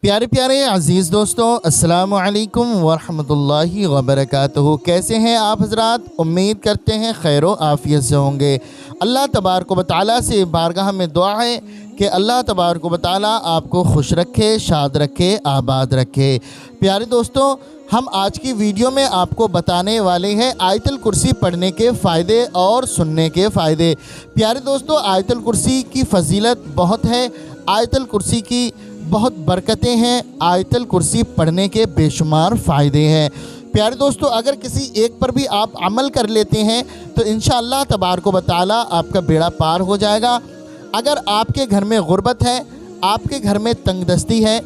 प्यारे प्यारे अज़ीज़ दोस्तों, अस्सलामु अलैकुम वरहमतुल्लाहि वबरकातुहू। कैसे हैं आप हज़रात? उम्मीद करते हैं खैर व आफ़ियत से होंगे। अल्लाह तबारक व तआला से बारगाह में दुआ है कि अल्लाह तबारक व तआला आपको खुश रखे, शाद रखे, आबाद रखे। प्यारे दोस्तों, हम आज की वीडियो में आपको बताने वाले हैं आयतुल कुर्सी पढ़ने के फ़ायदे और सुनने के फ़ायदे। प्यारे दोस्तों, आयतुल कुर्सी की फ़जीलत बहुत है, आयतुल कुर्सी की बहुत बरकतें हैं, आयतुल कुर्सी पढ़ने के बेशुमार फ़ायदे हैं। प्यारे दोस्तों, अगर किसी एक पर भी आप अमल कर लेते हैं तो इंशाअल्लाह तबारक व तआला आपका बेड़ा पार हो जाएगा। अगर आपके घर में गुर्बत है, आपके घर में तंगदस्ती है,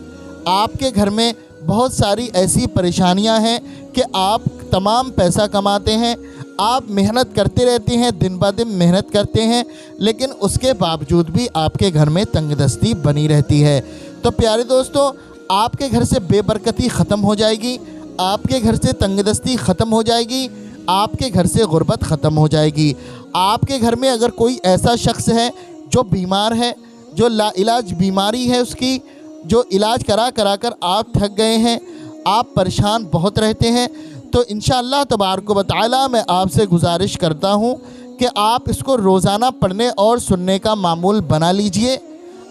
आपके घर में बहुत सारी ऐसी परेशानियां हैं कि आप तमाम पैसा कमाते हैं, आप मेहनत करते रहते हैं, दिन ब दिन मेहनत करते हैं, लेकिन उसके बावजूद भी आपके घर में तंगदस्ती बनी रहती है, तो प्यारे दोस्तों, आपके घर से बेबरकती ख़त्म हो जाएगी, आपके घर से तंगदस्ती ख़त्म हो जाएगी, आपके घर से गुर्बत ख़त्म हो जाएगी। आपके घर में अगर कोई ऐसा शख्स है जो बीमार है, जो लाइलाज बीमारी है उसकी, जो इलाज करा करा कर आप थक गए हैं, आप परेशान बहुत रहते हैं, तो इंशाअल्लाह तबारक व तआला मैं आपसे गुजारिश करता हूँ कि आप इसको रोज़ाना पढ़ने और सुनने का मामूल बना लीजिए।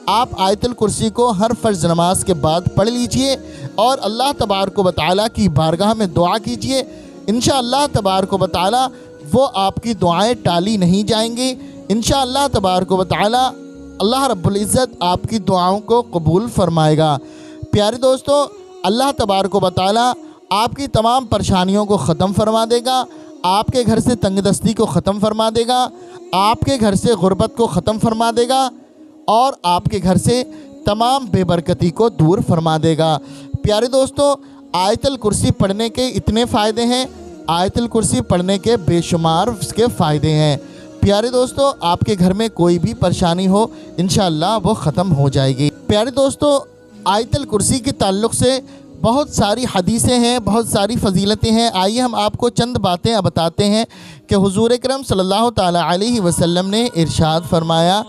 आप आयतुल कुर्सी को हर फ़र्ज़ नमाज के बाद पढ़ लीजिए और अल्लाह तबारक व तआला की बारगाह में दुआ कीजिए। इंशाअल्लाह तबारक व तआला वो आपकी दुआएं टाली नहीं जाएंगी। इंशाअल्लाह तबारक व तआला अल्लाह रब्बुल इज़्ज़त आपकी दुआओं को कबूल फ़रमाएगा। प्यारे दोस्तों, अल्लाह तबारक व तआला आपकी तमाम परेशानियों को ख़त्म फरमा देगा, आपके घर से तंगदस्ती को ख़त्म फरमा देगा, आपके घर से गुर्बत को ख़त्म फरमा देगा और आपके घर से तमाम बेबरकती को दूर फरमा देगा। प्यारे दोस्तों, आयतुल कुर्सी पढ़ने के इतने फ़ायदे हैं, आयतुल कुर्सी पढ़ने के बेशुमार उसके फ़ायदे हैं। प्यारे दोस्तों, आपके घर में कोई भी परेशानी हो इंशाअल्लाह वो ख़त्म हो जाएगी। प्यारे दोस्तों, आयतुल कुर्सी के ताल्लुक़ से बहुत सारी हदीसें हैं, बहुत सारी फ़जीलतें हैं। आइए हम आपको चंद बातें अब बताते हैं कि हुज़ूर अकरम सल्लल्लाहु ताला अलैहि वसल्लम ने इरशाद फरमाया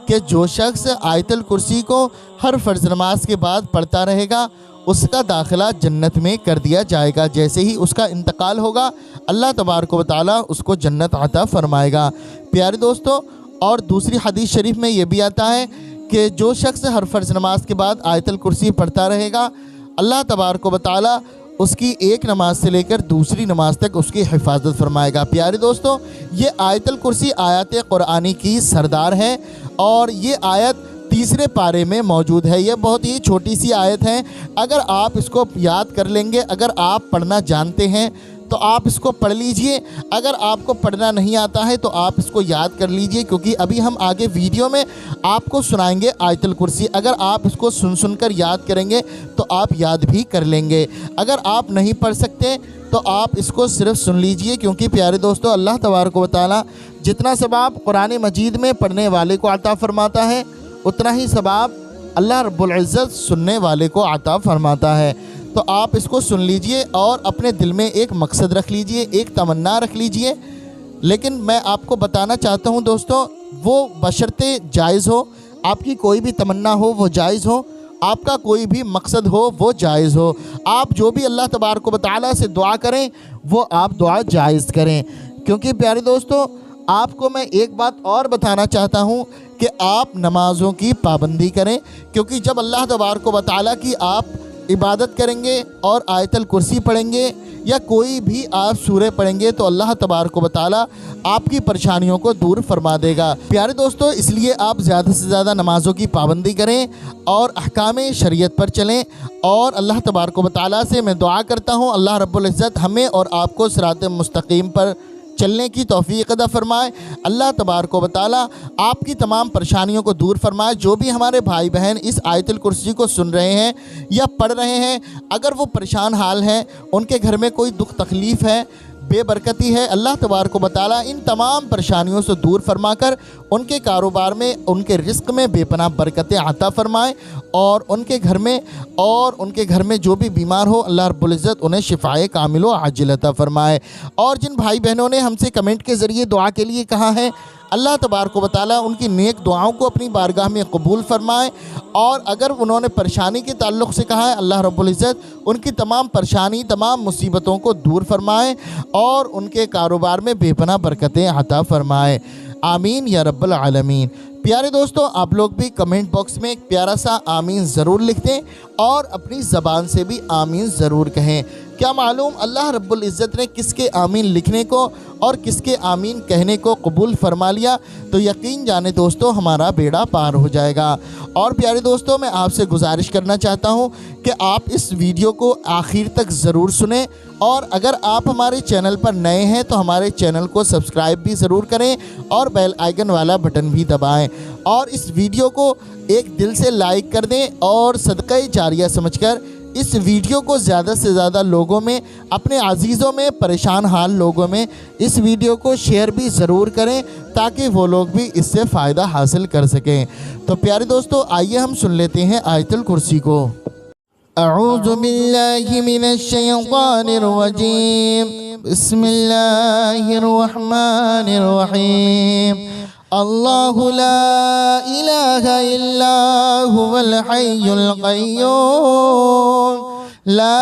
कि जो शख्स आयतुल कुर्सी को हर फ़र्ज़ नमाज के बाद पढ़ता रहेगा उसका दाखिला जन्नत में कर दिया जाएगा। जैसे ही उसका इंतकाल होगा अल्लाह तबारक व तआला उसको जन्नत अता फ़रमाएगा। प्यारे दोस्तों, और दूसरी हदीस शरीफ में ये भी आता है कि जो शख्स हर फ़र्ज़ नमाज के बाद आयतुल कुर्सी पढ़ता रहेगा अल्लाह तबारक व तआला उसकी एक नमाज से लेकर दूसरी नमाज तक उसकी हिफाजत फरमाएगा। प्यारे दोस्तों, ये आयतुल कुर्सी आयत कुरानी की सरदार है और ये आयत तीसरे पारे में मौजूद है। ये बहुत ही छोटी सी आयत है, अगर आप इसको याद कर लेंगे, अगर आप पढ़ना जानते हैं तो आप इसको पढ़ लीजिए, अगर आपको पढ़ना नहीं आता है तो आप इसको याद कर लीजिए, क्योंकि अभी हम आगे वीडियो में आपको सुनाएंगे आयतुल कुर्सी। अगर आप इसको सुनकर याद करेंगे तो आप याद भी कर लेंगे। अगर आप नहीं पढ़ सकते तो आप इसको सिर्फ सुन लीजिए, क्योंकि प्यारे दोस्तों, अल्लाह तबारक व तआला जितना सवाब कुरान मजीद में पढ़ने वाले को अता फ़रमाता है उतना ही सवाब अल्लाह रब्बुल इज़्ज़त सुनने वाले को अता फ़रमाता है। तो आप इसको सुन लीजिए और अपने दिल में एक मकसद रख लीजिए, एक तमन्ना रख लीजिए। लेकिन मैं आपको बताना चाहता हूँ दोस्तों, वो बशर्ते जायज़ हो, आपकी कोई भी तमन्ना हो वो जायज़ हो, आपका कोई भी मकसद हो वो जायज़ हो। आप जो भी अल्लाह तबारक व तआला से दुआ करें वो आप दुआ जायज़ करें। क्योंकि प्यारे दोस्तों, आपको मैं एक बात और बताना चाहता हूँ कि आप नमाज़ों की पाबंदी करें, क्योंकि जब अल्लाह तबारक व तआला की आप इबादत करेंगे और आयतुल कुर्सी पढ़ेंगे या कोई भी आप सूरह पढ़ेंगे तो अल्लाह तबारक व तआला आपकी परेशानियों को दूर फरमा देगा। प्यारे दोस्तों, इसलिए आप ज़्यादा से ज़्यादा नमाज़ों की पाबंदी करें और अहकाम शरीयत पर चलें। और अल्लाह तबारक व तआला से मैं दुआ करता हूँ अल्लाह रब्बुल इज़्ज़त हमें और आपको सिरात मुस्तकीम पर चलने की तौफीक अता फ़रमाए। अल्लाह तबारक व तआला आपकी तमाम परेशानियों को दूर फरमाए। जो भी हमारे भाई बहन इस आयतुल कुर्सी को सुन रहे हैं या पढ़ रहे हैं, अगर वो परेशान हाल हैं, उनके घर में कोई दुख तकलीफ़ है, बेबरकती है, अल्लाह तबारक व तआला इन तमाम परेशानियों से दूर फरमा कर उनके कारोबार में, उनके रिस्क में बेपनाह बरकतें अता फ़रमाए और उनके घर में जो भी बीमार हो अल्लाह रब्बुल इज़्ज़त उन्हें शिफ़ाए कामिल व आजिल अता फ़रमाए। और जिन भाई बहनों ने हमसे कमेंट के ज़रिए दुआ के लिए कहा है, अल्लाह तबारक व तआला उनकी नेक दुआओं को अपनी बारगाह में कबूल फ़रमाए। और अगर उन्होंने परेशानी के ताल्लुक़ से कहा है, अल्लाह रब्बुल इज़्ज़त उनकी तमाम परेशानी, तमाम मुसीबतों को दूर फ़रमाए और उनके कारोबार में बेपनाह बरकतें अता फ़रमाए। आमीन या रब्बल आलमीन। प्यारे दोस्तों, आप लोग भी कमेंट बॉक्स में एक प्यारा सा आमीन ज़रूर लिख दें और अपनी ज़बान से भी आमीन ज़रूर कहें। क्या मालूम अल्लाह रब्बुल इज़्ज़त ने किसके आमीन लिखने को और किसके आमीन कहने को कबूल फ़रमा लिया तो यकीन जाने दोस्तों हमारा बेड़ा पार हो जाएगा। और प्यारे दोस्तों, मैं आपसे गुजारिश करना चाहता हूँ कि आप इस वीडियो को आखिर तक ज़रूर सुनें और अगर आप हमारे चैनल पर नए हैं तो हमारे चैनल को सब्सक्राइब भी ज़रूर करें और बेल आइकन वाला बटन भी दबाएं और इस वीडियो को एक दिल से लाइक कर दें और सदक़ा जारिया समझकर इस वीडियो को ज़्यादा से ज़्यादा लोगों में, अपने अजीज़ों में, परेशान हाल लोगों में इस वीडियो को शेयर भी ज़रूर करें ताकि वो लोग भी इससे फ़ायदा हासिल कर सकें। तो प्यारे दोस्तों, आइए हम सुन लेते हैं आयतुल कुर्सी को। अऊज़ु बिल्लाहि मिनश शैतानिर रजीम, बिस्मिल्लाहिर रहमानिर रहीम। अल्लाहु ला इलाहा इल्ला हुवल हय्युल क़य्यूम ला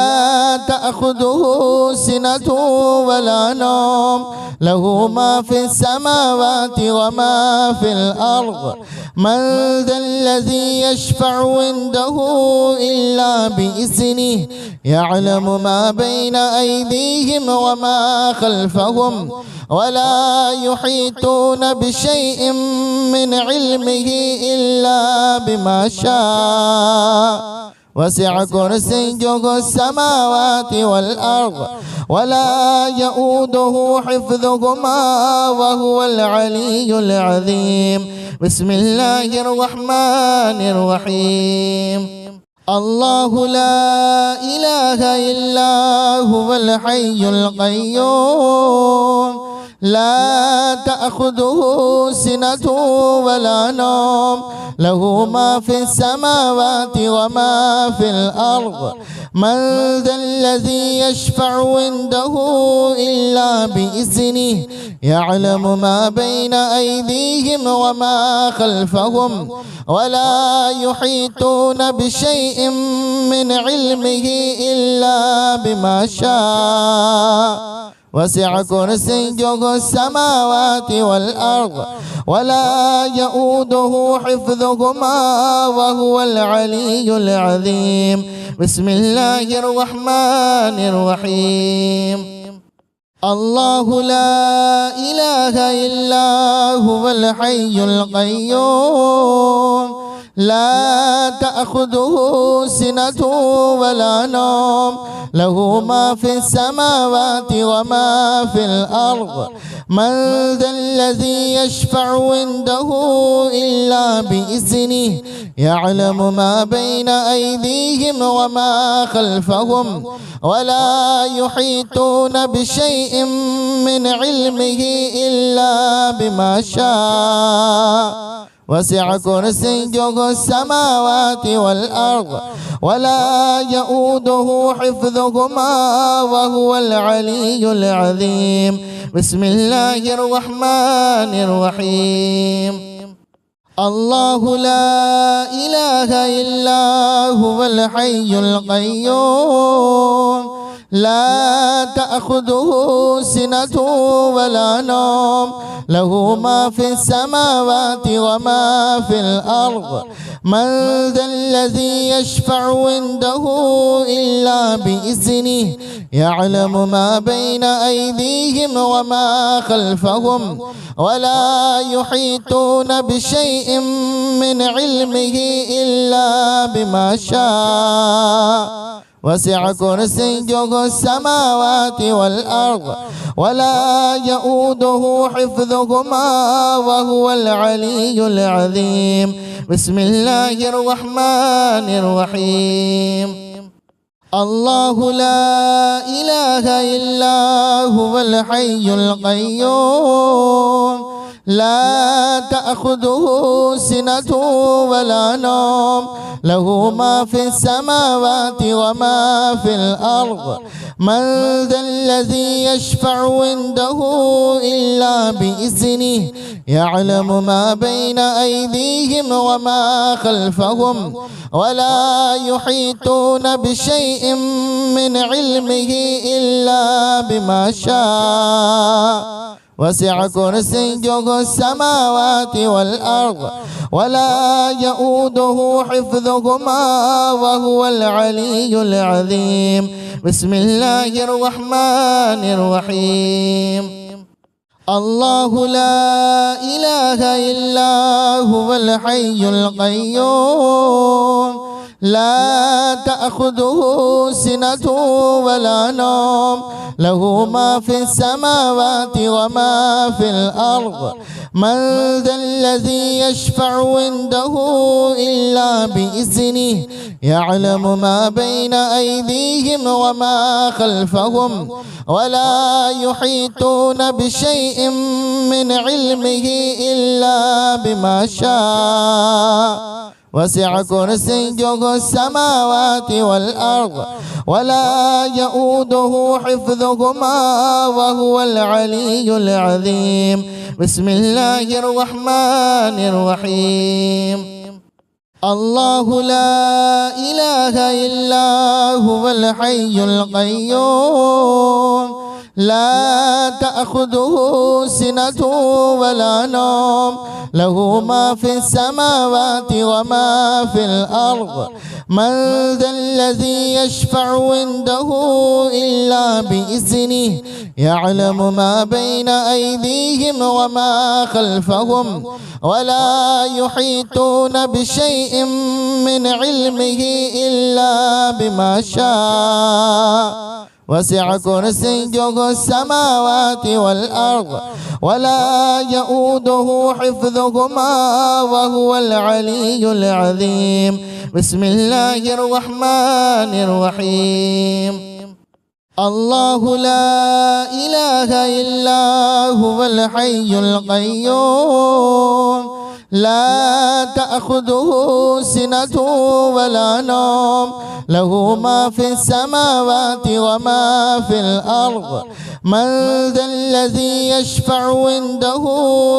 तअख़ुज़ुहु सिनतुन वला नौम लहू मा फ़िस समावाति व मा फ़िल अर्ज़ मन ज़ल्लज़ी यशफ़अु इंदहु इल्ला बिइज़्निहि यअलमु मा बैना अयदीहिम व मा ख़ल्फ़हुम वला युहीतून बिशैइन मिन इल्मिहि इल्ला बिमा शाअ वसिअ कुर्सियुहु समावाति वल अर्ज़ वला यऊदुहु हिफ़्ज़ुहुमा वहुवल अलियुल अज़ीम। बिस्मिल्लाहिर रहमानिर रहीम। अल्लाहु ला इलाहा इल्ला हुवल हय्युल क़य्यूम ला तअख़ुज़ुहु सिनतुन वला नौम लहू मा फ़िस समावाति व मा फ़िल अर्ज़ मन ज़ल्लज़ी यशफ़अु इंदहु इल्ला बिइज़्निहि यअलमु मा बैना अयदीहिम व मा ख़ल्फ़हुम वला युहीतून बिशैइन मिन इल्मिहि इल्ला बिमा शाअ वसिअ कुर्सियुहु समावाति वल अर्ज़ वला यऊदुहु हिफ़्ज़ुहुमा वहुवल अलियुल अज़ीम। बिस्मिल्लाहिर रहमानिर रहीम। अल्लाहु ला इलाहा इल्ला हुवल हय्युल क़य्यूम ला तअख़ुज़ुहु सिनतुन वला नौम लहू मा फ़िस समावाति व मा फ़िल अर्ज़ मन ज़ल्लज़ी यशफ़अु इंदहु इल्ला बिइज़्निहि यअलमु मा बैना अयदीहिम व मा ख़ल्फ़हुम वला युहीतून बिशैइन मिन इल्मिहि इल्ला बिमा शाअ वसिअ कुर्सियुहु समावाति वल अर्ज़ वला यऊदुहु हिफ़्ज़ुहुमा वहुवल अलियुल अज़ीम। बिस्मिल्लाहिर रहमानिर रहीम। अल्लाहु ला इलाहा इल्ला हुवल हय्युल क़य्यूम ला तअख़ुज़ुहु सिनतुन वला नौम लहू मा फ़िस समावाति व मा फ़िल अर्ज़ मन ज़ल्लज़ी यशफ़अु इंदहु इल्ला बिइज़्निहि यअलमु मा बैना अयदीहिम व मा ख़ल्फ़हुम वला युहीतून बिशैइन मिन इल्मिहि इल्ला बिमा शाअ वसिअ कुर्सियुहु समावाति वल अर्ज़ वला यऊदुहु हिफ़्ज़ुहुमा वहुवल अलियुल अज़ीम। बिस्मिल्लाहिर रहमानिर रहीम। अल्लाहु ला इलाहा इल्ला हुवल हय्युल क़य्यूम لا تأخذه سنة ولا نوم له ما في السماوات وما في الأرض من ذا الذي يشفع عنده إلا بإذنه يعلم ما بين أيديهم وما خلفهم ولا يحيطون بشيء من علمه إلا بما شاء وسع كرسيه السماوات والأرض ولا يؤوده حفظهما وهو العلي العظيم. بسم الله الرحمن الرحيم. الله لا إله إلا هو الحي القيوم لا تأخذه سنة ولا نوم له ما في السماوات وما في الأرض من ذا الذي يشفع عنده إلا بإذنه يعلم ما بين أيديهم وما خلفهم ولا يحيطون بشيء من علمه إلا بما شاء وسع كرسيه السماوات والأرض ولا يؤوده حفظهما وهو العلي العظيم. بسم الله الرحمن الرحيم. الله لا إله إلا هو الحي القيوم لا تأخذه سنة ولا نوم له ما في السماوات وما في الأرض من ذا الذي يشفع عنده إلا بإذنه يعلم ما بين أيديهم وما خلفهم ولا يحيطون بشيء من علمه إلا بما شاء وسع كرسيه السماوات والأرض ولا يؤوده حفظهما وهو العلي العظيم. بسم الله الرحمن الرحيم. الله لا إله إلا هو الحي القيوم لا تأخذه سنة ولا نوم له ما في السماوات وما في الأرض من ذا الذي يشفع عنده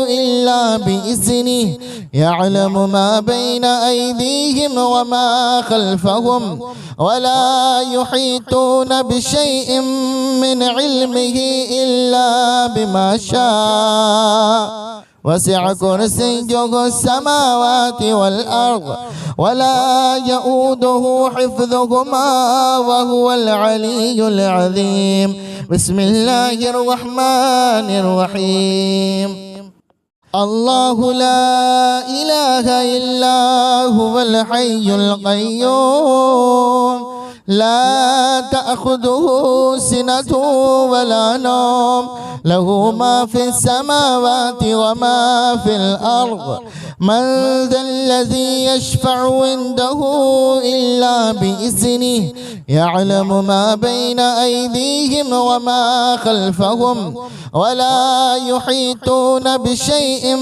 إلا بإذنه يعلم ما بين أيديهم وما خلفهم ولا يحيطون بشيء من علمه إلا بما شاء وسع كرسيه السماوات والأرض ولا يؤوده حفظهما وهو العلي العظيم. بسم الله الرحمن الرحيم. الله لا إله إلا هو الحي القيوم لا تأخذه سنة ولا نوم له ما في السماوات وما في الأرض من ذا الذي يشفع عنده إلا بإذنه يعلم ما بين أيديهم وما خلفهم ولا يحيطون بشيء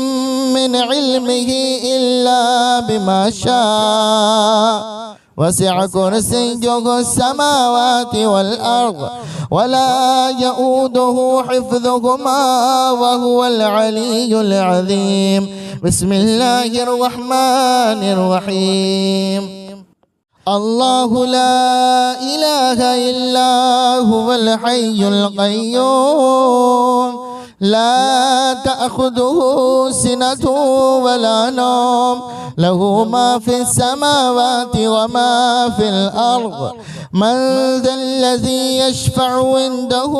من علمه إلا بما شاء وسع كرسيه السماوات والأرض ولا يؤوده حفظهما وهو العلي العظيم. بسم الله الرحمن الرحيم. الله لا إله إلا هو الحي القيوم لا تأخذه سنة ولا نوم له ما في السماوات وما في الأرض من ذا الذي يشفع عنده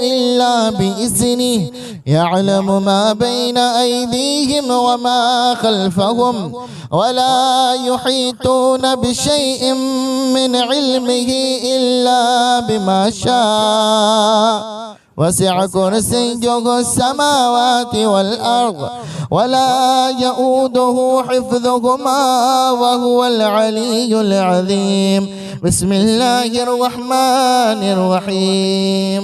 إلا بإذنه يعلم ما بين أيديهم وما خلفهم ولا يحيطون بشيء من علمه إلا بما شاء وسع كرسيه السماوات والأرض ولا يؤوده حفظهما وهو العلي العظيم. بسم الله الرحمن الرحيم.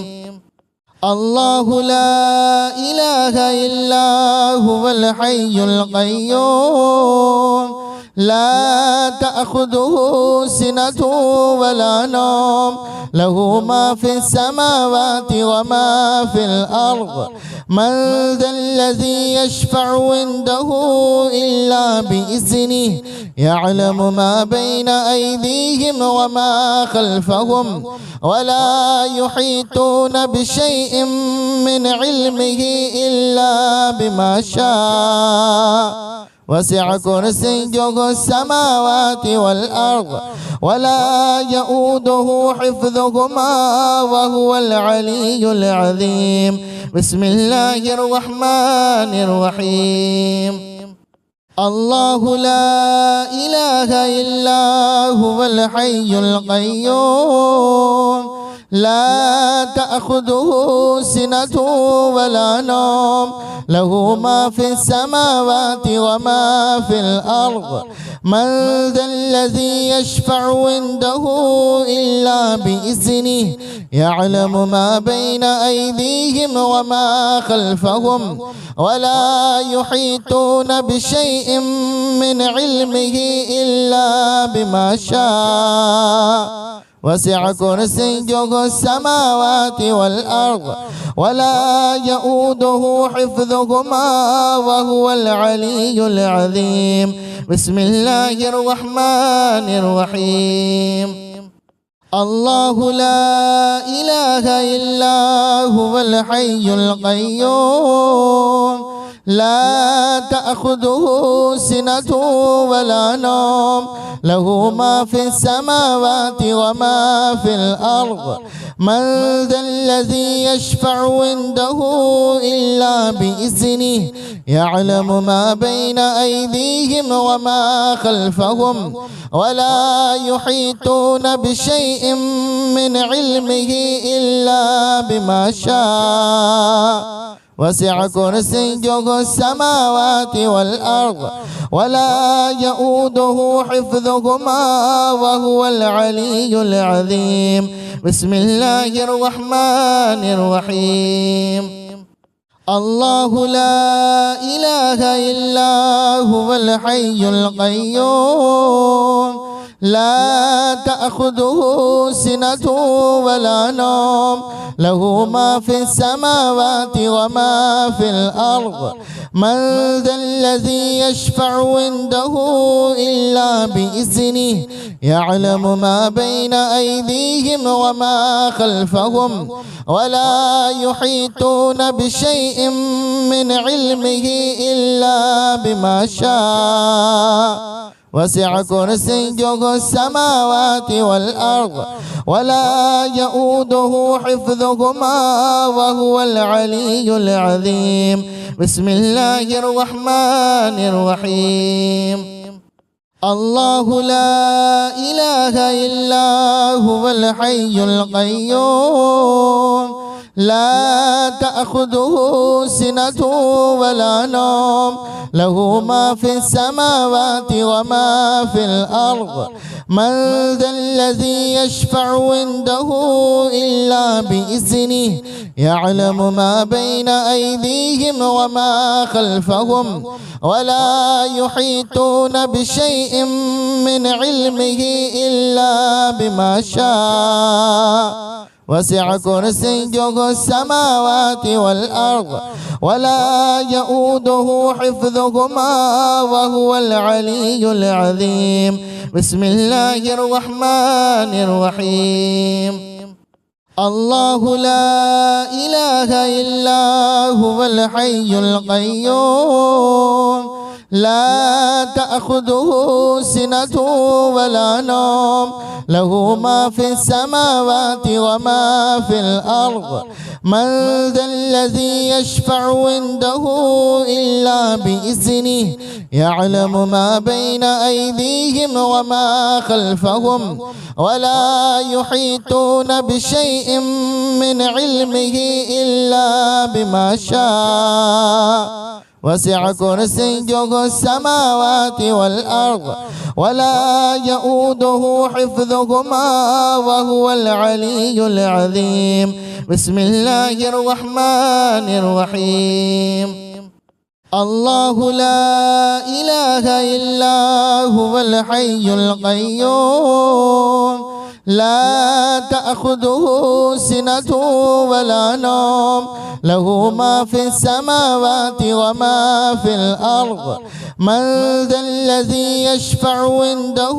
الله لا إله إلا هو الحي القيوم لا تأخذه سنة ولا نوم له ما في السماوات وما في الأرض من ذا الذي يشفع عنده إلا بإذنه يعلم ما بين أيديهم وما خلفهم ولا يحيطون بشيء من علمه إلا بما شاء وسع كرسيه السماوات والأرض ولا يؤوده حفظهما وهو العلي العظيم بسم الله الرحمن الرحيم الله لا إله إلا هو الحي القيوم لا تأخذه سنة ولا نوم له ما في السماوات وما في الأرض من ذا الذي يشفع عنده إلا بإذنه يعلم ما بين أيديهم وما خلفهم ولا يحيطون بشيء من علمه إلا بما شاء وسع كرسيه السماوات والأرض ولا يؤوده حفظهما وهو العلي العظيم بسم الله الرحمن الرحيم الله لا إله إلا هو الحي القيوم لا تأخذه سنة ولا نوم له ما في السماوات وما في الأرض من ذا الذي يشفع عنده إلا بإذنه يعلم ما بين أيديهم وما خلفهم ولا يحيطون بشيء من علمه إلا بما شاء وسع كرسيه السماوات والأرض ولا يؤوده حفظهما وهو العلي العظيم بسم الله الرحمن الرحيم الله لا إله إلا هو الحي القيوم لا تأخذه سنة ولا نوم له ما في السماوات وما في الأرض من ذا الذي يشفع عنده إلا بإذنه يعلم ما بين أيديهم وما خلفهم ولا يحيطون بشيء من علمه إلا بما شاء وسع كرسيه السماوات والأرض ولا يؤوده حفظهما وهو العلي العظيم بسم الله الرحمن الرحيم الله لا إله إلا هو الحي القيوم لا تأخذه سنة ولا نوم له ما في السماوات وما في الأرض من ذا الذي يشفع عنده إلا بإذنه يعلم ما بين أيديهم وما خلفهم ولا يحيطون بشيء من علمه إلا بما شاء وسع كرسيه السماوات والأرض ولا يؤوده حفظهما وهو العلي العظيم بسم الله الرحمن الرحيم الله لا إله إلا هو الحي القيوم لا تأخذه سنة ولا نوم له ما في السماوات وما في الأرض من ذا الذي يشفع عنده إلا بإذنه يعلم ما بين أيديهم وما خلفهم ولا يحيطون بشيء من علمه إلا بما شاء وسع كرسيه السماوات والأرض ولا يؤوده حفظهما وهو العلي العظيم. بسم الله الرحمن الرحيم. الله لا إله إلا هو الحي القيوم لا تأخذه سنة ولا نوم له ما في السماوات وما في الأرض. من ذا الذي يشفع عنده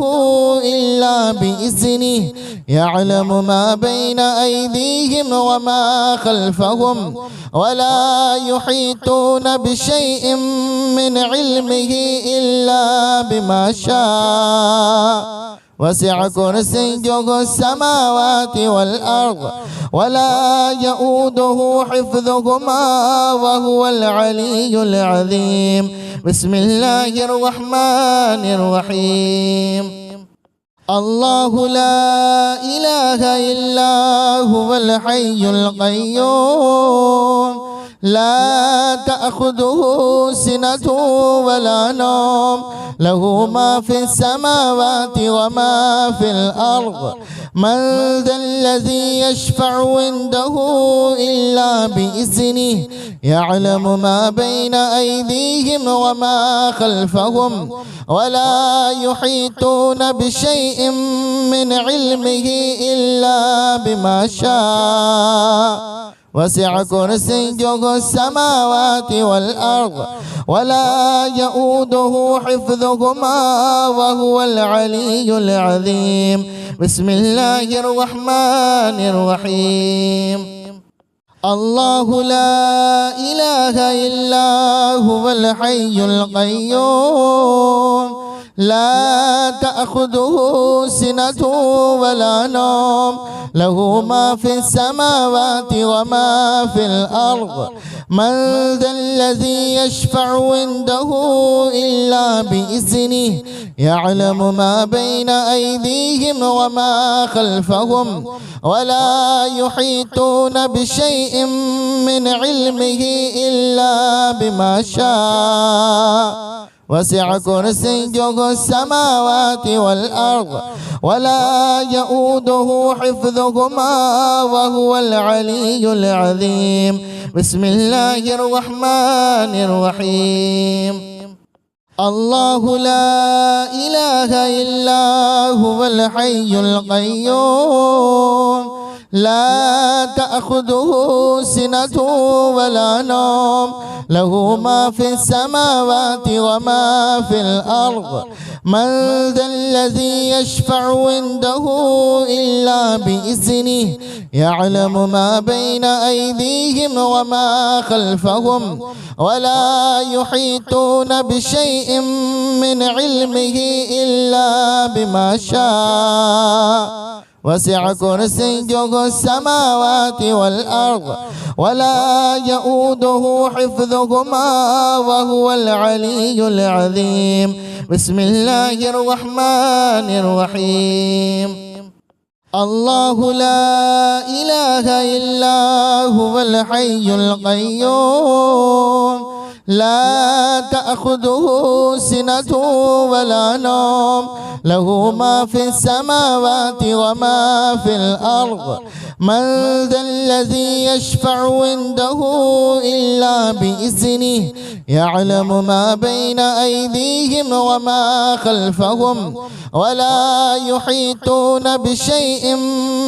إلا بإذنه يعلم ما بين أيديهم وما خلفهم ولا يحيطون بشيء من علمه إلا بما شاء. وسع كرسيه السماوات والأرض ولا يؤوده حفظهما وهو العلي العظيم. بسم الله الرحمن الرحيم. الله لا إله إلا هو الحي القيوم لا تأخذه سنة ولا نوم له ما في السماوات وما في الأرض. من ذا الذي يشفع عنده إلا بإذنه يعلم ما بين أيديهم وما خلفهم ولا يحيطون بشيء من علمه إلا بما شاء. وسع كرسيه السماوات والأرض ولا يؤوده حفظهما وهو العلي العظيم. بسم الله الرحمن الرحيم. الله لا إله إلا هو الحي القيوم لا تأخذه سنة ولا نوم له ما في السماوات وما في الأرض. من ذا الذي يشفع عنده إلا بإذنه يعلم ما بين أيديهم وما خلفهم ولا يحيطون بشيء من علمه إلا بما شاء. وسع كرسيه السماوات والأرض ولا يؤوده حفظهما وهو العلي العظيم. بسم الله الرحمن الرحيم. الله لا إله إلا هو الحي القيوم لا تأخذه سنة ولا نوم له ما في السماوات وما في الأرض. من ذا الذي يشفع عنده إلا بإذنه يعلم ما بين أيديهم وما خلفهم ولا يحيطون بشيء من علمه إلا بما شاء. وسع كرسيه السماوات والأرض ولا يؤوده حفظهما وهو العلي العظيم. بسم الله الرحمن الرحيم. الله لا إله إلا هو الحي القيوم لا تأخذه سنة ولا نوم له ما في السماوات وما في الأرض. من ذا الذي يشفع عنده إلا بإذنه يعلم ما بين أيديهم وما خلفهم ولا يحيطون بشيء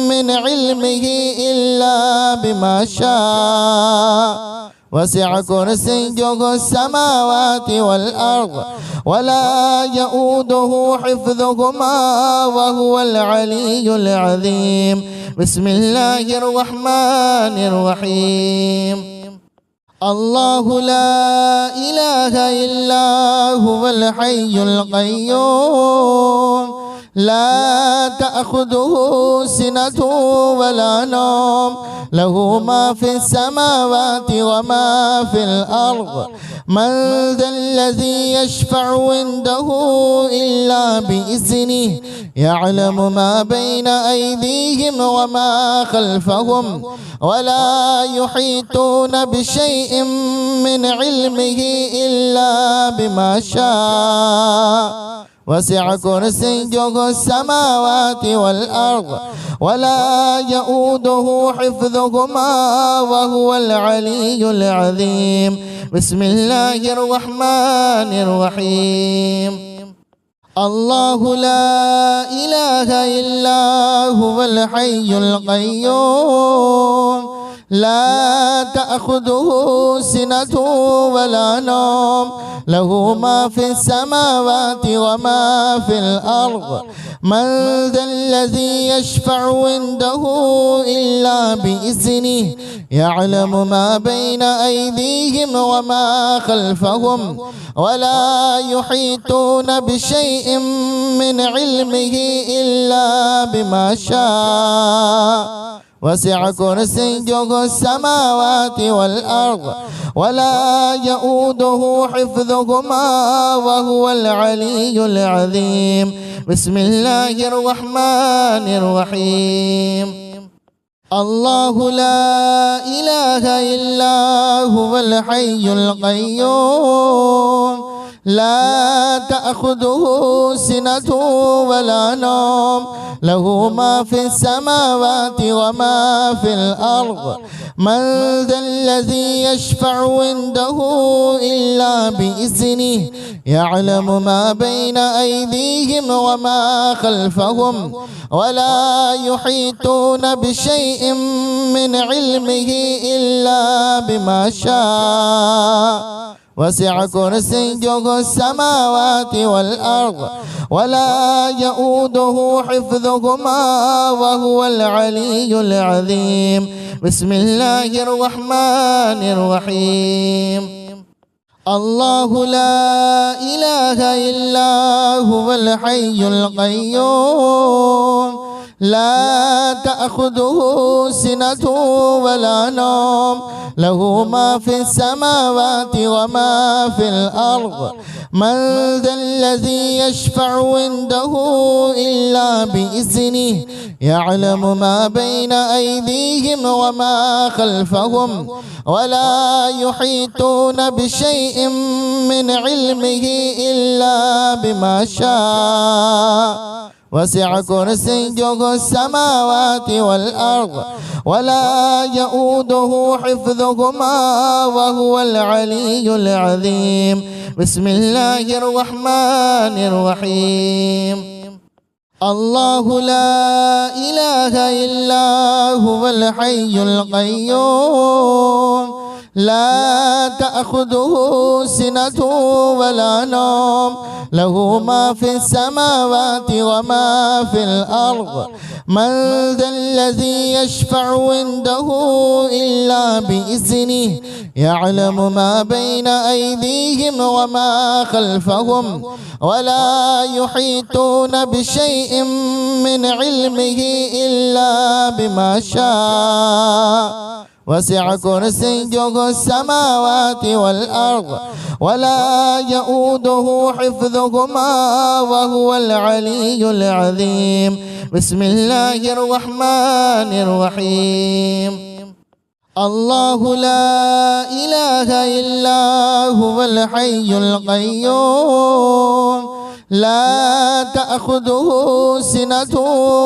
من علمه إلا بما شاء. وسع كرسيه السماوات والأرض ولا يؤوده حفظهما وهو العلي العظيم. بسم الله الرحمن الرحيم. الله لا إله إلا هو الحي القيوم لا تأخذه سنة ولا نوم له ما في السماوات وما في الأرض من ذا الذي يشفع عنده إلا بإذنه يعلم ما بين أيديهم وما خلفهم ولا يحيطون بشيء من علمه إلا بما شاء وسع كرسيه السماوات والأرض ولا يؤوده حفظهما وهو العلي العظيم. بسم الله الرحمن الرحيم. الله لا إله إلا هو الحي القيوم لا تأخذه سنة ولا نوم له ما في السماوات وما في الأرض من ذا الذي يشفع عنده إلا بإذنه يعلم ما بين أيديهم وما خلفهم ولا يحيطون بشيء من علمه إلا بما شاء وسع كرسيه السماوات والأرض ولا يؤوده حفظهما وهو العلي العظيم. بسم الله الرحمن الرحيم. الله لا إله إلا هو الحي القيوم لا تأخذه سنة ولا نوم له ما في السماوات وما في الأرض من ذا الذي يشفع عنده إلا بإذنه يعلم ما بين أيديهم وما خلفهم ولا يحيطون بشيء من علمه إلا بما شاء وسع كرسيه السماوات والأرض ولا يؤوده حفظهما وهو العلي العظيم. بسم الله الرحمن الرحيم. الله لا إله إلا هو الحي القيوم لا تأخذه سنة ولا نوم له ما في السماوات وما في الأرض من ذا الذي يشفع عنده إلا بإذنه يعلم ما بين أيديهم وما خلفهم ولا يحيطون بشيء من علمه إلا بما شاء وسع كرسيه السماوات والأرض ولا يؤوده حفظهما وهو العلي العظيم. بسم الله الرحمن الرحيم. الله لا إله إلا هو الحي القيوم لا تأخذه سنة ولا نوم له ما في السماوات وما في الأرض من ذا الذي يشفع عنده إلا بإذنه يعلم ما بين أيديهم وما خلفهم ولا يحيطون بشيء من علمه إلا بما شاء وسع كرسيه السماوات والأرض ولا يؤوده حفظهما وهو العلي العظيم. بسم الله الرحمن الرحيم. الله لا إله إلا هو الحي القيوم لا تأخذه سنة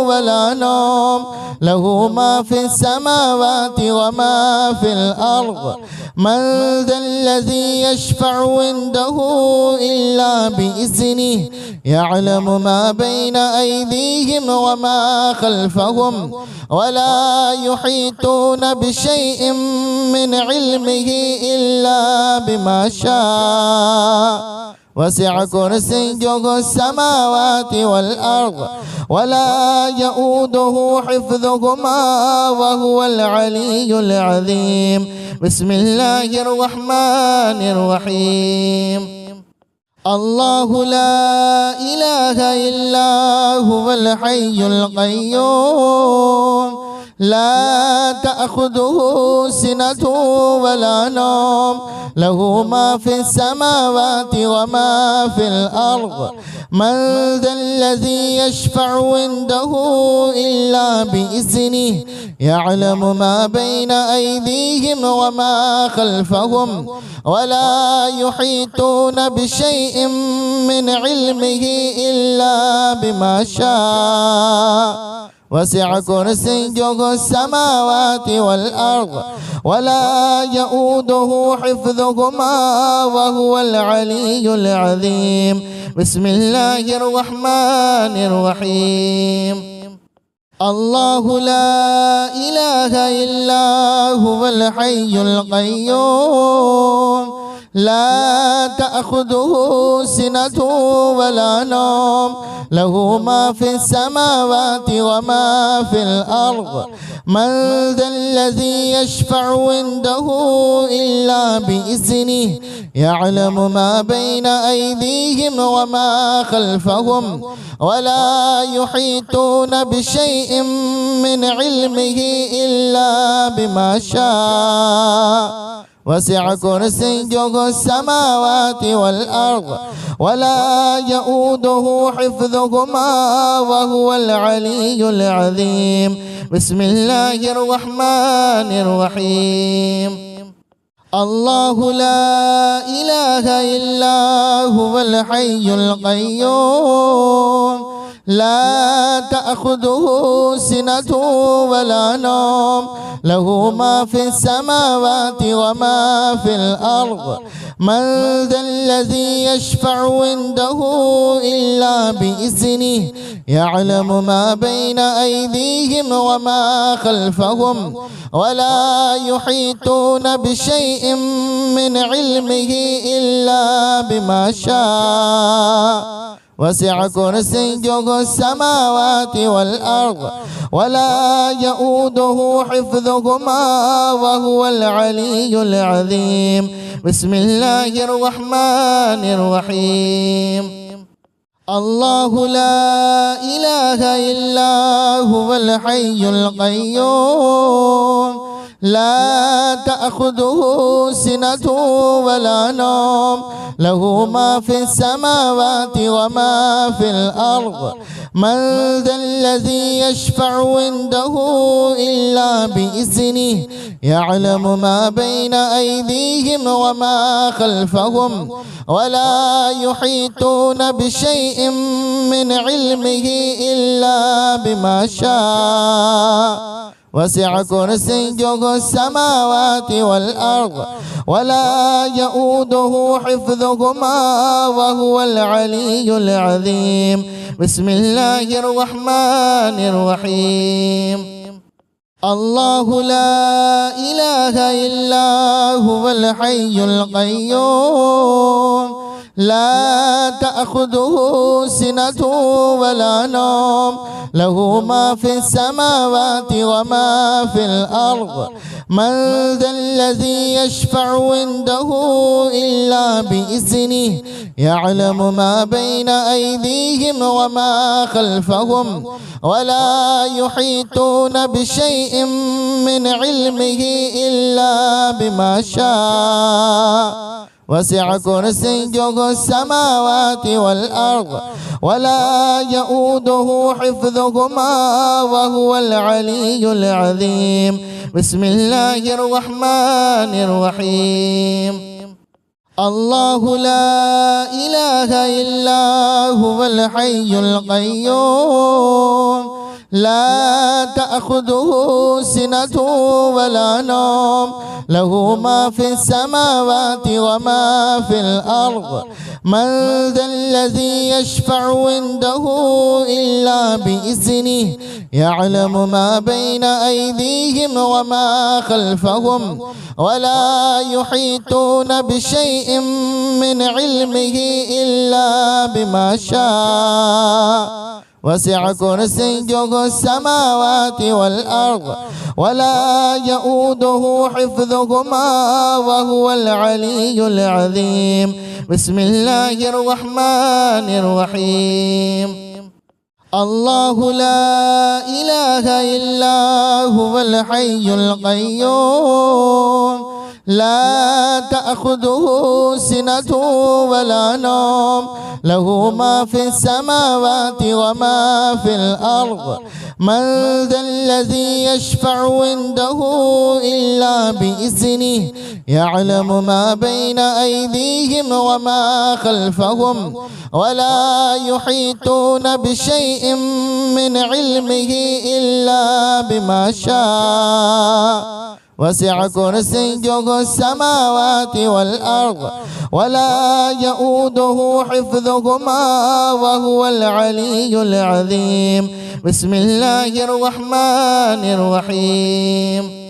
ولا نوم له ما في السماوات وما في الأرض من ذا الذي يشفع عنده إلا بإذنه يعلم ما بين أيديهم وما خلفهم ولا يحيطون بشيء من علمه إلا بما شاء وسع كرسيه السماوات والأرض ولا يؤوده حفظهما وهو العلي العظيم. بسم الله الرحمن الرحيم. الله لا إله إلا هو الحي القيوم لا تأخذه سنة ولا نوم له ما في السماوات وما في الأرض من ذا الذي يشفع عنده إلا بإذنه يعلم ما بين أيديهم وما خلفهم ولا يحيطون بشيء من علمه إلا بما شاء وسع كرسيه السماوات والأرض ولا يؤوده حفظهما وهو العلي العظيم بسم الله الرحمن الرحيم الله لا إله إلا هو الحي القيوم لا تأخذه سنة ولا نوم له ما في السماوات وما في الأرض من ذا الذي يشفع عنده إلا بإذنه يعلم ما بين أيديهم وما خلفهم ولا يحيطون بشيء من علمه إلا بما شاء وسع كرسيه السماوات والأرض ولا يؤوده حفظهما وهو العلي العظيم بسم الله الرحمن الرحيم الله لا إله إلا هو الحي القيوم لا تأخذه سنة ولا نوم له ما في السماوات وما في الأرض من ذا الذي يشفع عنده إلا بإذنه يعلم ما بين أيديهم وما خلفهم ولا يحيطون بشيء من علمه إلا بما شاء وسع كرسيه السماوات والأرض ولا يؤوده حفظهما وهو العلي العظيم بسم الله الرحمن الرحيم الله لا إله إلا هو الحي القيوم لا تأخذه سنة ولا نوم له ما في السماوات وما في الأرض من ذا الذي يشفع عنده إلا بإذنه يعلم ما بين أيديهم وما خلفهم ولا يحيطون بشيء من علمه إلا بما شاء وسع كرسيه السماوات والأرض ولا يؤوده حفظهما وهو العلي العظيم بسم الله الرحمن الرحيم الله لا إله إلا هو الحي القيوم لا تأخذه سنة ولا نوم له ما في السماوات وما في الأرض من ذا الذي يشفع عنده إلا بإذنه يعلم ما بين أيديهم وما خلفهم ولا يحيطون بشيء من علمه إلا بما شاء وسع كرسيه السماوات والأرض ولا يؤوده حفظهما وهو العلي العظيم بسم الله الرحمن الرحيم الله لا إله إلا هو الحي القيوم لا تأخذه سنة ولا نوم له ما في السماوات وما في الأرض من ذا الذي يشفع عنده إلا بإذنه يعلم ما بين أيديهم وما خلفهم ولا يحيطون بشيء من علمه إلا بما شاء وسع كرسيه السماوات والأرض ولا يؤوده حفظهما وهو العلي العظيم. بسم الله الرحمن الرحيم. الله لا إله إلا هو الحي القيوم لا تأخذه سنة ولا نوم له ما في السماوات وما في الأرض. من ذا الذي يشفع عنده إلا بإذنه يعلم ما بين أيديهم وما خلفهم ولا يحيطون بشيء من علمه إلا بما شاء. وسع كرسيه السماوات والأرض ولا يؤوده حفظهما وهو العلي العظيم. بسم الله الرحمن الرحيم.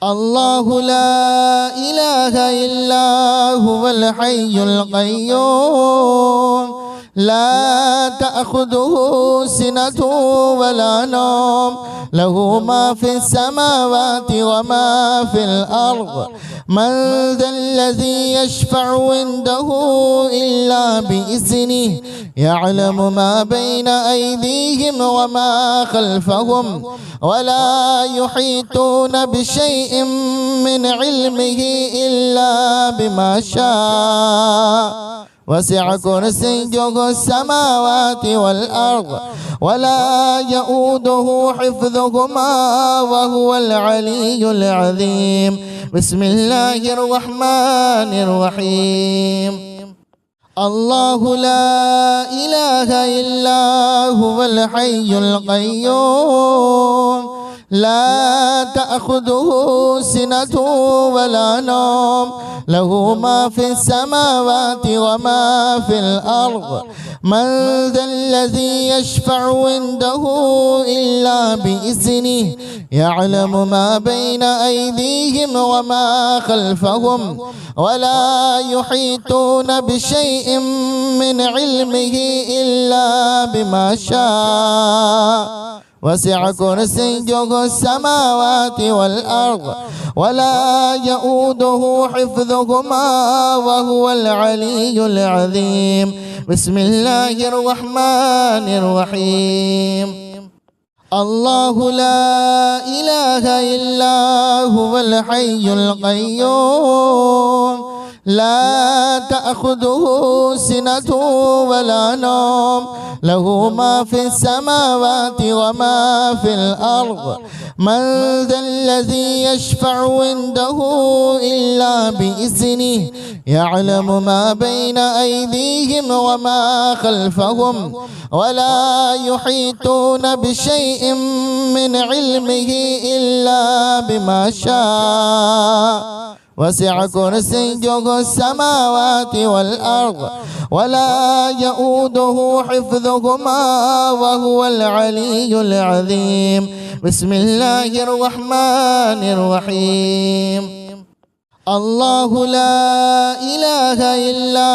الله لا إله إلا هو الحي القيوم لا تأخذه سنة ولا نوم له ما في السماوات وما في الأرض. من ذا الذي يشفع عنده إلا بإذنه يعلم ما بين أيديهم وما خلفهم ولا يحيطون بشيء من علمه إلا بما شاء. وسع كرسيه السماوات والأرض ولا يؤوده حفظهما وهو العلي العظيم. بسم الله الرحمن الرحيم. الله لا إله إلا هو الحي القيوم لا تأخذه سنة ولا نوم له ما في السماوات وما في الأرض. من ذا الذي يشفع عنده إلا بإذنه يعلم ما بين أيديهم وما خلفهم ولا يحيطون بشيء من علمه إلا بما شاء. وسع كرسيه السماوات والأرض ولا يؤوده حفظهما وهو العلي العظيم. بسم الله الرحمن الرحيم. الله لا إله إلا هو الحي القيوم لا تأخذه سنة ولا نوم له ما في السماوات وما في الأرض. من ذا الذي يشفع عنده إلا بإذنه يعلم ما بين أيديهم وما خلفهم ولا يحيطون بشيء من علمه إلا بما شاء. وسع كرسيه السماوات والأرض ولا يؤوده حفظهما وهو العلي العظيم. بسم الله الرحمن الرحيم. الله لا إله إلا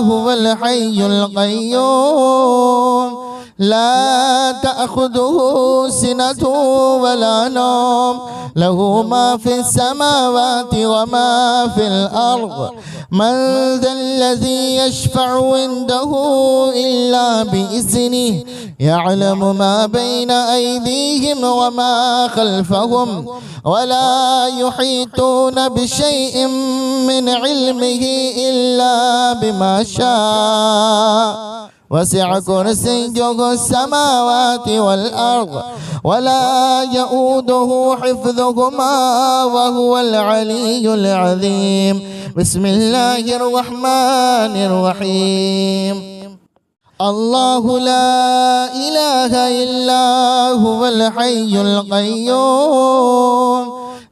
هو الحي القيوم لا تأخذه سنة ولا نوم له ما في السماوات وما في الأرض. من ذا الذي يشفع عنده إلا بإذنه يعلم ما بين أيديهم وما خلفهم ولا يحيطون بشيء من علمه إلا بما شاء. وسع كرسيه السماوات والأرض ولا يؤوده حفظهما وهو العلي العظيم. بسم الله الرحمن الرحيم. الله لا إله إلا هو الحي القيوم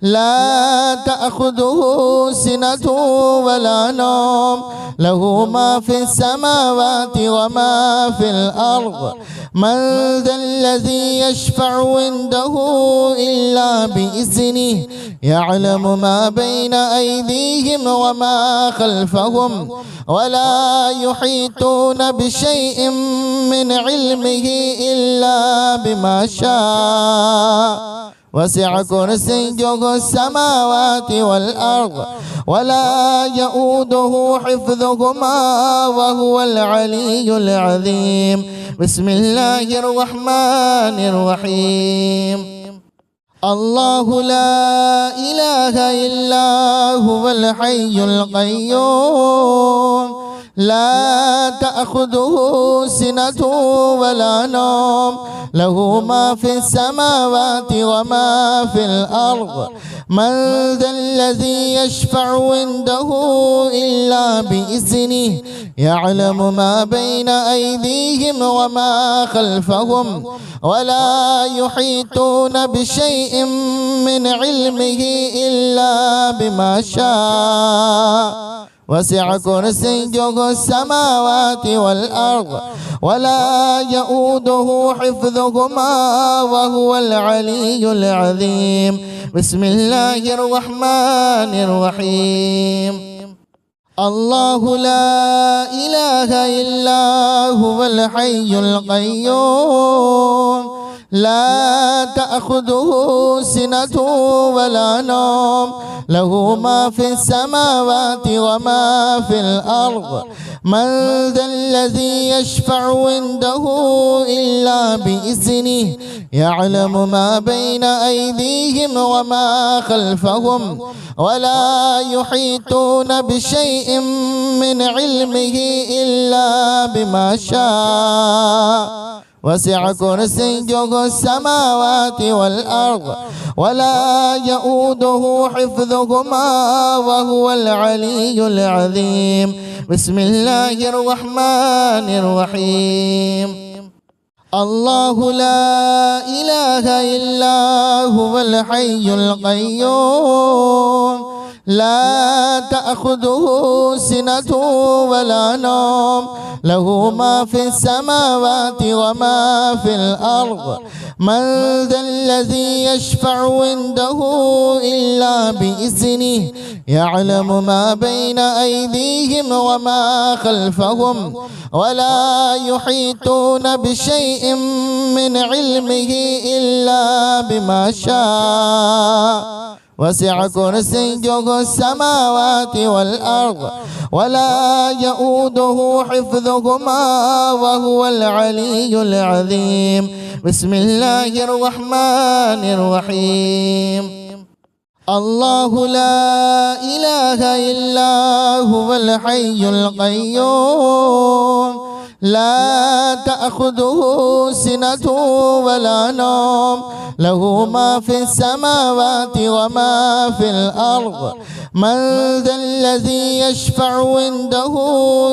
لا تأخذه سنة ولا نوم له ما في السماوات وما في الأرض من ذا الذي يشفع عنده إلا بإذنه يعلم ما بين أيديهم وما خلفهم ولا يحيطون بشيء من علمه إلا بما شاء وسع كرسيه السماوات والأرض ولا يؤوده حفظهما وهو العلي العظيم. بسم الله الرحمن الرحيم. الله لا إله إلا هو الحي القيوم لا تأخذه سنة ولا نوم له ما في السماوات وما في الأرض من ذا الذي يشفع عنده إلا بإذنه يعلم ما بين أيديهم وما خلفهم ولا يحيطون بشيء من علمه إلا بما شاء وسع كرسيه السماوات والأرض ولا يؤوده حفظهما وهو العلي العظيم. بسم الله الرحمن الرحيم. الله لا إله إلا هو الحي القيوم لا تأخذه سنة ولا نوم له ما في السماوات وما في الأرض من ذا الذي يشفع عنده إلا بإذنه يعلم ما بين أيديهم وما خلفهم ولا يحيطون بشيء من علمه إلا بما شاء وسع كرسيه السماوات والأرض ولا يؤوده حفظهما وهو العلي العظيم. بسم الله الرحمن الرحيم. الله لا إله إلا هو الحي القيوم لا تأخذه سنة ولا نوم له ما في السماوات وما في الأرض من ذا الذي يشفع عنده إلا بإذنه يعلم ما بين أيديهم وما خلفهم ولا يحيطون بشيء من علمه إلا بما شاء وسع كرسيه السماوات والأرض ولا يؤوده حفظهما وهو العلي العظيم. بسم الله الرحمن الرحيم. الله لا إله إلا هو الحي القيوم لا تأخذه سنة ولا نوم له ما في السماوات وما في الأرض من ذا الذي يشفع عنده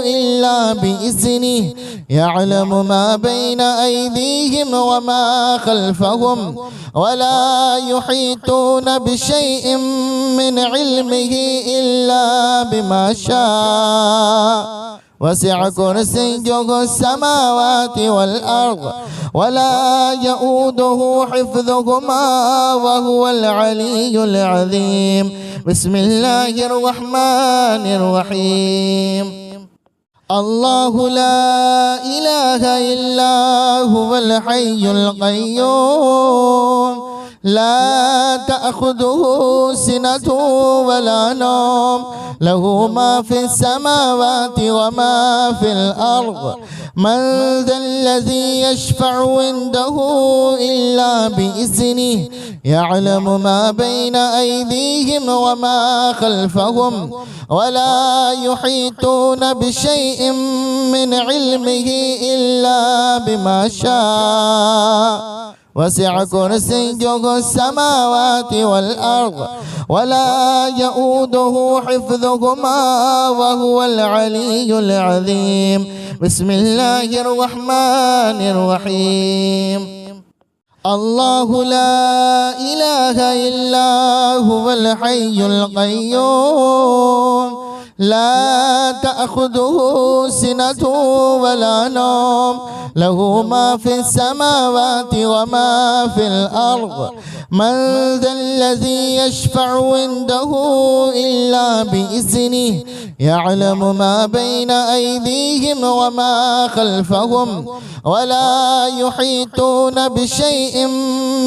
إلا بإذنه يعلم ما بين أيديهم وما خلفهم ولا يحيطون بشيء من علمه إلا بما شاء وسع كرسيه السماوات والأرض ولا يؤوده حفظهما وهو العلي العظيم. بسم الله الرحمن الرحيم. الله لا إله إلا هو الحي القيوم لا تأخذه سنة ولا نوم له ما في السماوات وما في الأرض من ذا الذي يشفع عنده إلا بإذنه يعلم ما بين أيديهم وما خلفهم ولا يحيطون بشيء من علمه إلا بما شاء وسع كرسيه السماوات والأرض ولا يؤوده حفظهما وهو العلي العظيم. بسم الله الرحمن الرحيم. الله لا إله إلا هو الحي القيوم لا تأخذه سنة ولا نوم له ما في السماوات وما في الأرض من ذا الذي يشفع عنده إلا بإذنه يعلم ما بين أيديهم وما خلفهم ولا يحيطون بشيء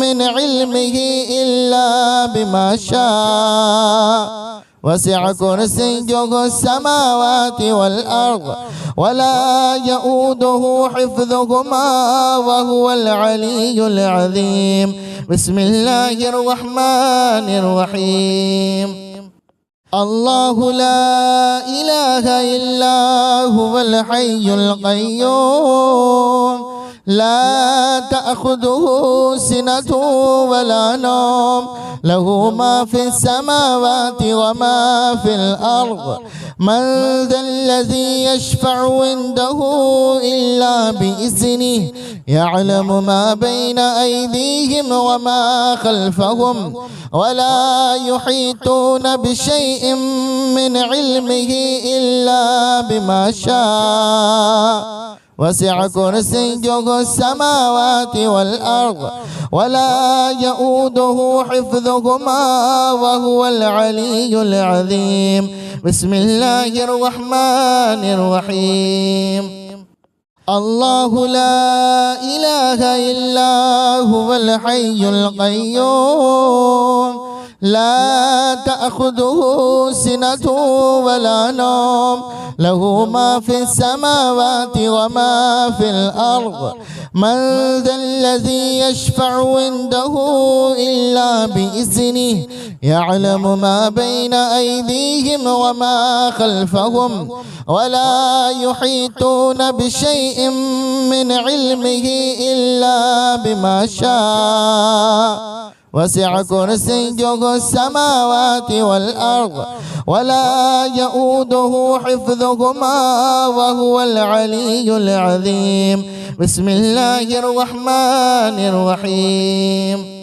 من علمه إلا بما شاء وسع كرسيه السماوات والأرض ولا يؤوده حفظهما وهو العلي العظيم. بسم الله الرحمن الرحيم. الله لا إله إلا هو الحي القيوم لا تأخذه سنة ولا نوم له ما في السماوات وما في الأرض من ذا الذي يشفع عنده إلا بإذنه يعلم ما بين أيديهم وما خلفهم ولا يحيطون بشيء من علمه إلا بما شاء وسع كرسيه السماوات والأرض ولا يؤوده حفظهما وهو العلي العظيم. بسم الله الرحمن الرحيم. الله لا إله إلا هو الحي القيوم لا تأخذه سنة ولا نوم له ما في السماوات وما في الأرض من ذا الذي يشفع عنده إلا بإذنه يعلم ما بين أيديهم وما خلفهم ولا يحيطون بشيء من علمه إلا بما شاء وسع كرسيه السماوات والأرض ولا يؤوده حفظهما وهو العلي العظيم. بسم الله الرحمن الرحيم.